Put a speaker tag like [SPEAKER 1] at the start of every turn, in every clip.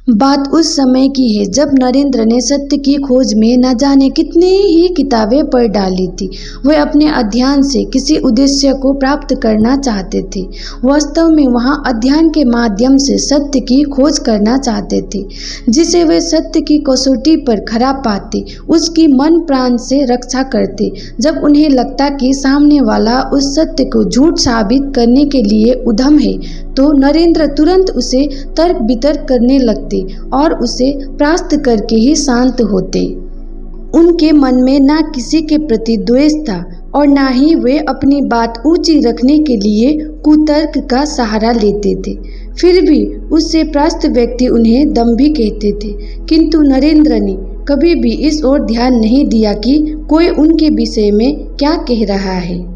[SPEAKER 1] बात उस समय की है जब नरेंद्र ने सत्य की खोज में न जाने कितनी ही किताबें पढ़ डाली थी। वे अपने अध्ययन से किसी उद्देश्य को प्राप्त करना चाहते थे। वास्तव में वहाँ अध्ययन के माध्यम से सत्य की खोज करना चाहते थे, जिसे वे सत्य की कसौटी पर खरा पाते, उसकी मन प्राण से रक्षा करते। जब उन्हें लगता कि सामने वाला उस सत्य को झूठ साबित करने के लिए उद्यम है, तो नरेंद्र तुरंत उसे तर्क वितर्क करने लगते और उसे परास्त करके ही शांत होते। उनके मन में न किसी के प्रति द्वेष था और न ही वे अपनी बात ऊंची रखने के लिए कुतर्क का सहारा लेते थे। फिर भी उससे परास्त व्यक्ति उन्हें दम्भी कहते थे, किंतु नरेंद्र ने कभी भी इस ओर ध्यान नहीं दिया कि कोई उनके विषय में क्या कह रहा है।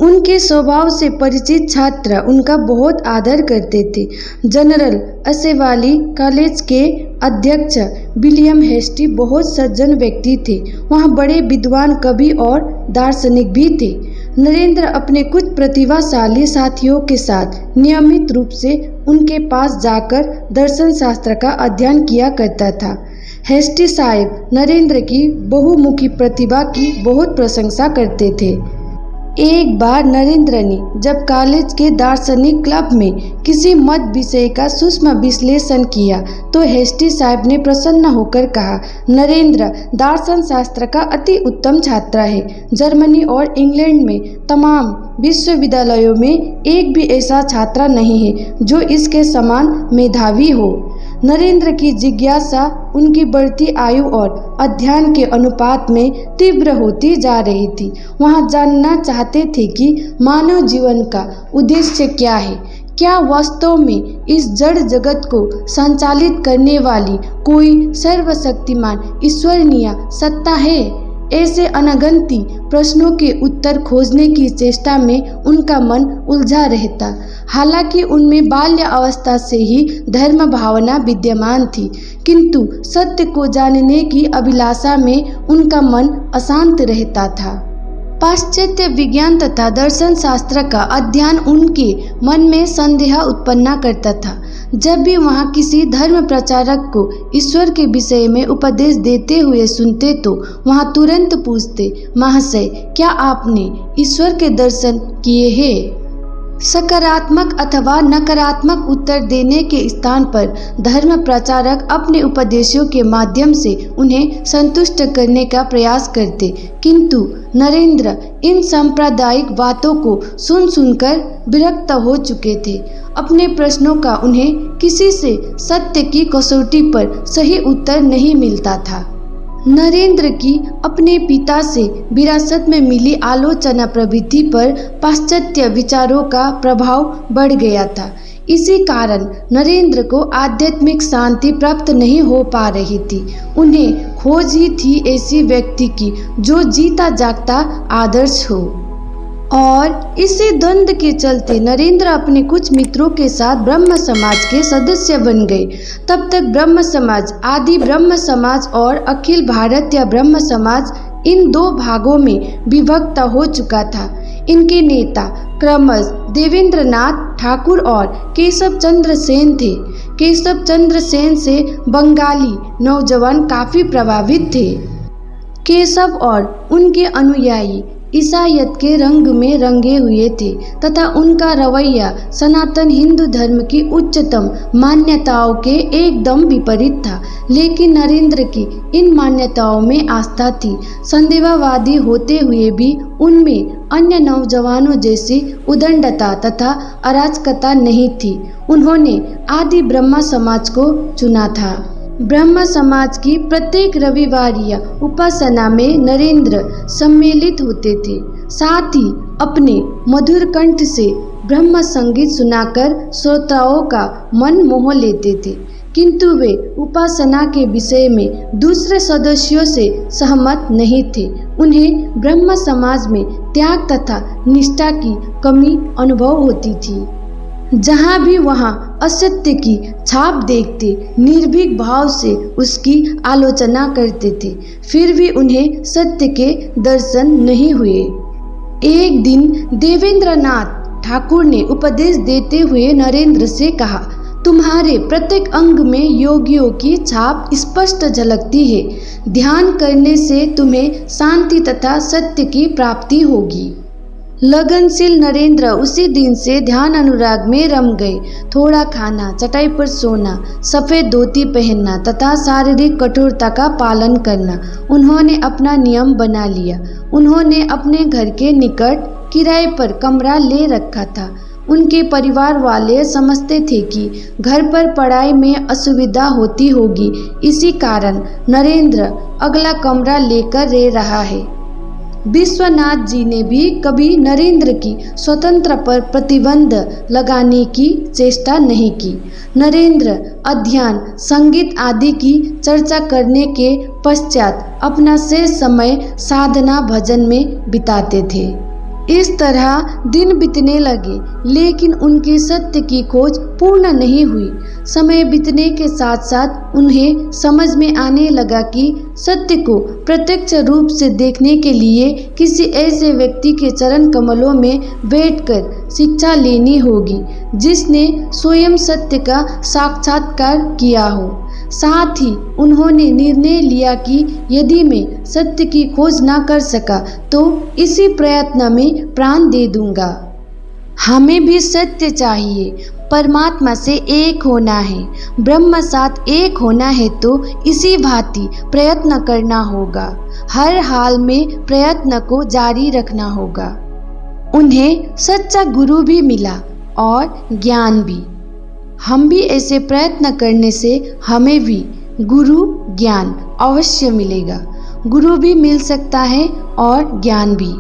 [SPEAKER 1] उनके स्वभाव से परिचित छात्र उनका बहुत आदर करते थे। जनरल असेवाली कॉलेज के अध्यक्ष विलियम हेस्टी बहुत सज्जन व्यक्ति थे। वहाँ बड़े विद्वान कवि और दार्शनिक भी थे। नरेंद्र अपने कुछ प्रतिभाशाली साथियों के साथ नियमित रूप से उनके पास जाकर दर्शन शास्त्र का अध्ययन किया करता था। हेस्टी साहब नरेंद्र की बहुमुखी प्रतिभा की बहुत प्रशंसा करते थे। एक बार नरेंद्र ने जब कॉलेज के दार्शनिक क्लब में किसी मत विषय का सूक्ष्म विश्लेषण किया, तो हेस्टी साहब ने प्रसन्न होकर कहा, नरेंद्र दर्शन शास्त्र का अति उत्तम छात्र है। जर्मनी और इंग्लैंड में तमाम विश्वविद्यालयों में एक भी ऐसा छात्र नहीं है जो इसके समान मेधावी हो। नरेंद्र की जिज्ञासा उनकी बढ़ती आयु और अध्ययन के अनुपात में तीव्र होती जा रही थी। वह जानना चाहते थे कि मानव जीवन का उद्देश्य क्या है। क्या वास्तव में इस जड़ जगत को संचालित करने वाली कोई सर्वशक्तिमान ईश्वरीय सत्ता है? ऐसे अनगिनती प्रश्नों के उत्तर खोजने की चेष्टा में उनका मन उलझा रहता। हालांकि उनमें बाल्य अवस्था से ही धर्म भावना विद्यमान थी, किंतु सत्य को जानने की अभिलाषा में उनका मन अशांत रहता था। पाश्चात्य विज्ञान तथा दर्शन शास्त्र का अध्ययन उनके मन में संदेह उत्पन्न करता था। जब भी वहाँ किसी धर्म प्रचारक को ईश्वर के विषय में उपदेश देते हुए सुनते, तो वहाँ तुरंत पूछते, महाशय क्या आपने ईश्वर के दर्शन किए हैं? सकारात्मक अथवा नकारात्मक उत्तर देने के स्थान पर धर्म प्रचारक अपने उपदेशों के माध्यम से उन्हें संतुष्ट करने का प्रयास करते, किंतु नरेंद्र इन सांप्रदायिक बातों को सुन सुनकर विरक्त हो चुके थे। अपने प्रश्नों का उन्हें किसी से सत्य की कसौटी पर सही उत्तर नहीं मिलता था। नरेंद्र की अपने पिता से विरासत में मिली आलोचना प्रवृत्ति पर पाश्चात्य विचारों का प्रभाव बढ़ गया था। इसी कारण नरेंद्र को आध्यात्मिक शांति प्राप्त नहीं हो पा रही थी। उन्हें खोज ही थी ऐसी व्यक्ति की जो जीता जागता आदर्श हो। और इसी द्वंद्व के चलते नरेंद्र अपने कुछ मित्रों के साथ ब्रह्म समाज के सदस्य बन गए। तब तक ब्रह्म समाज, आदि ब्रह्म समाज और अखिल भारतीय ब्रह्म समाज इन दो भागों में विभक्त हो चुका था। इनके नेता क्रमश देवेंद्रनाथ ठाकुर और केशव चंद्र सेन थे। केशव चंद्र सेन से बंगाली नौजवान काफी प्रभावित थे। केशव और उनके अनुयायी ईसाईयत के रंग में रंगे हुए थे तथा उनका रवैया सनातन हिंदू धर्म की उच्चतम मान्यताओं के एकदम विपरीत था। लेकिन नरेंद्र की इन मान्यताओं में आस्था थी। संदेहवादी होते हुए भी उनमें अन्य नौजवानों जैसी उद्दंडता तथा अराजकता नहीं थी। उन्होंने आदि ब्रह्म समाज को चुना था। ब्रह्म समाज की प्रत्येक रविवारीय उपासना में नरेंद्र सम्मिलित होते थे। साथ ही अपने मधुर कंठ से ब्रह्म संगीत सुनाकर श्रोताओं का मन मोह लेते थे, किंतु वे उपासना के विषय में दूसरे सदस्यों से सहमत नहीं थे। उन्हें ब्रह्म समाज में त्याग तथा निष्ठा की कमी अनुभव होती थी। जहाँ भी वहाँ असत्य की छाप देखते, निर्भीक भाव से उसकी आलोचना करते थे। फिर भी उन्हें सत्य के दर्शन नहीं हुए। एक दिन देवेंद्रनाथ ठाकुर ने उपदेश देते हुए नरेंद्र से कहा, तुम्हारे प्रत्येक अंग में योगियों की छाप स्पष्ट झलकती है। ध्यान करने से तुम्हें शांति तथा सत्य की प्राप्ति होगी। लगनशील नरेंद्र उसी दिन से ध्यान अनुराग में रम गए। थोड़ा खाना, चटाई पर सोना, सफ़ेद धोती पहनना तथा शारीरिक कठोरता का पालन करना उन्होंने अपना नियम बना लिया। उन्होंने अपने घर के निकट किराए पर कमरा ले रखा था। उनके परिवार वाले समझते थे कि घर पर पढ़ाई में असुविधा होती होगी, इसी कारण नरेंद्र अगला कमरा लेकर रह रहा है। विश्वनाथ जी ने भी कभी नरेंद्र की स्वतंत्रता पर प्रतिबंध लगाने की चेष्टा नहीं की। नरेंद्र अध्ययन, संगीत आदि की चर्चा करने के पश्चात अपना शेष समय साधना भजन में बिताते थे। इस तरह दिन बीतने लगे, लेकिन उनकी सत्य की खोज पूर्ण नहीं हुई। समय बीतने के साथ साथ उन्हें समझ में आने लगा कि सत्य को प्रत्यक्ष रूप से देखने के लिए किसी ऐसे व्यक्ति के चरण कमलों में बैठकर शिक्षा लेनी होगी जिसने स्वयं सत्य का साक्षात्कार किया हो। साथ ही उन्होंने निर्णय लिया कि यदि मैं सत्य की खोज न कर सका तो इसी प्रयत्न में प्राण दे दूंगा। हमें भी सत्य चाहिए। परमात्मा से एक होना है, ब्रह्म साथ एक होना है तो इसी भांति प्रयत्न करना होगा। हर हाल में प्रयत्न को जारी रखना होगा। उन्हें सच्चा गुरु भी मिला और ज्ञान भी। हम भी ऐसे प्रयत्न करने से हमें भी गुरु ज्ञान अवश्य मिलेगा। गुरु भी मिल सकता है और ज्ञान भी।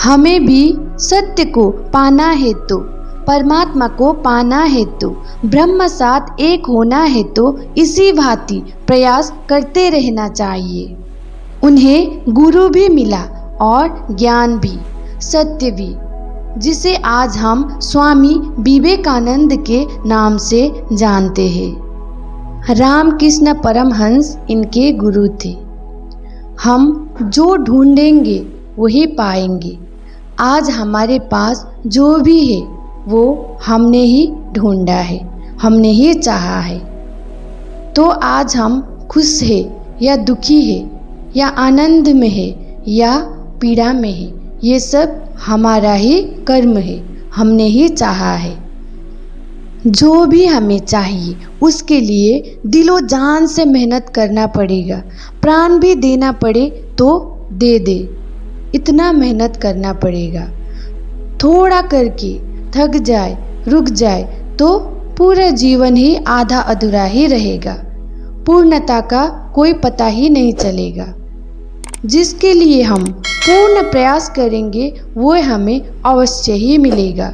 [SPEAKER 1] हमें भी सत्य को पाना है तो, परमात्मा को पाना है तो, ब्रह्म साथ एक होना है तो इसी भांति प्रयास करते रहना चाहिए। उन्हें गुरु भी मिला और ज्ञान भी, सत्य भी, जिसे आज हम स्वामी विवेकानंद के नाम से जानते हैं। रामकृष्ण परमहंस इनके गुरु थे। हम जो ढूंढेंगे वही पाएंगे। आज हमारे पास जो भी है वो हमने ही ढूंढा है, हमने ही चाहा है। तो आज हम खुश है या दुखी है या आनंद में है या पीड़ा में है, ये सब हमारा ही कर्म है, हमने ही चाहा है। जो भी हमें चाहिए उसके लिए दिलो जान से मेहनत करना पड़ेगा। प्राण भी देना पड़े तो दे दे, इतना मेहनत करना पड़ेगा। थोड़ा करके थक जाए, रुक जाए तो पूरा जीवन ही आधा अधूरा ही रहेगा। पूर्णता का कोई पता ही नहीं चलेगा। जिसके लिए हम पूर्ण प्रयास करेंगे वो हमें अवश्य ही मिलेगा।